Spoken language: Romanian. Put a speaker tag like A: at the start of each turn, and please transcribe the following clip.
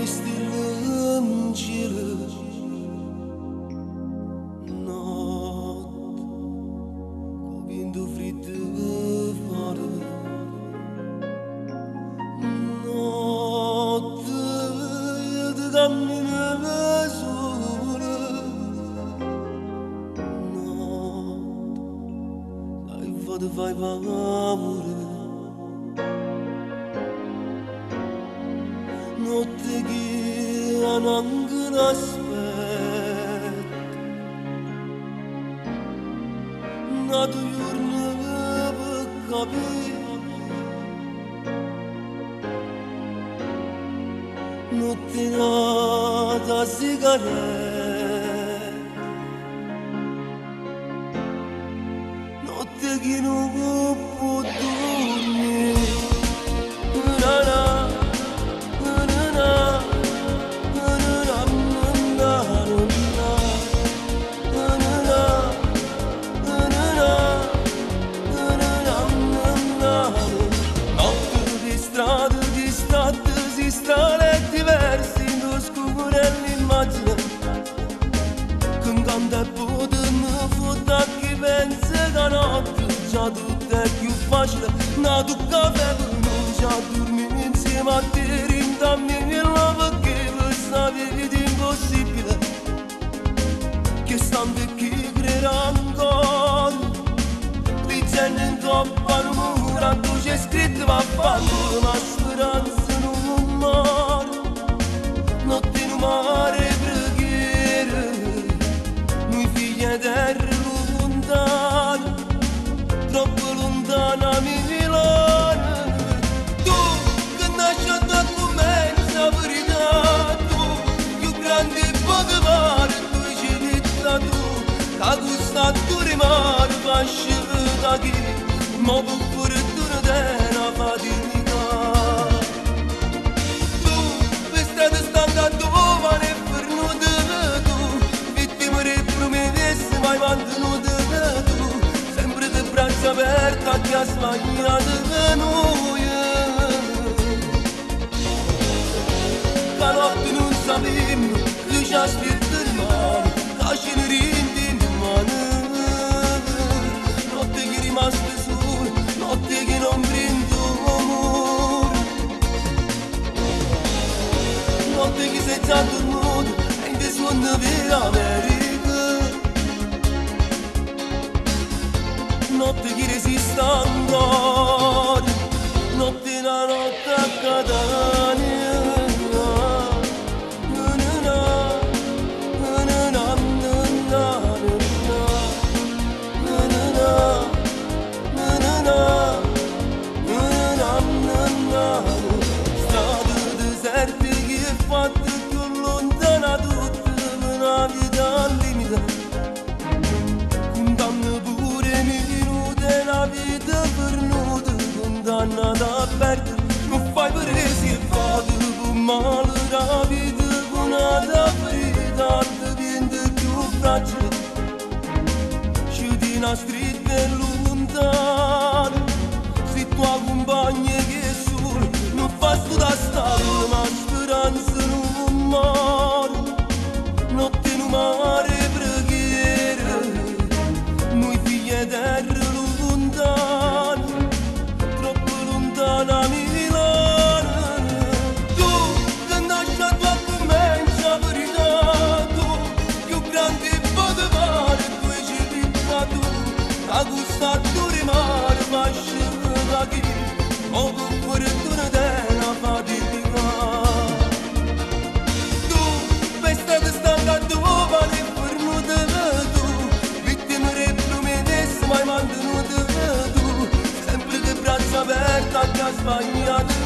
A: mai stilă în gilă not cuvinte frită vară not de cammine mesure not ai văd vai amore notte che ancora aspetta nato giorno per capire notte nata sigaretta notte che non può dormire strade diverse in oscure l'immagine che canta e può mi fotta chi pensa che notte già tutto è più facile nato caffè non già dormire insieme a te rindammi la perché questa vita impossibile che stanno e chi crederà ancora dicendo in troppo al muro tu c'è scritto va a fare ma speranza notte in mare preghiere noi figli terra lontana troppo lontana Milano tu che nasci a tua commenza verità tu più grande e poco mare tu ci vita tu che gusta tu rimane fascia da chi ma per pure tu ne dai una fatica mai mantenuto tu sempre di braccia aperte che ha sbagliato noi la notte non sappiamo che ci aspetta il mare la cenerini in mano notte che rimaste sole notte che non brindo amore notte che sei già dormito e in te suona veramente notte che resiste ancora notte la notte a Catania strade deserte che è fatta più lontana tutta una vita al limite la vita pernuta condannata a perdere non fai presi e fate con male la vita con una ferita diventa più fragile ci tiene stretta e lontana se tua compagna che è sola non fa sto da stare ma speranza non muore notte in mare preghiere noi figli terra troppo lontana Milano tu che nasci a tua commencia verità tu più grande e poco male tu ci vita tu la gusta tu rimane fascia da chi o con cuore tu ne dai una fatica tu questa che stanca tu vale per non te tu vittime e promesse mai mantenuto aperta che ha sbagliato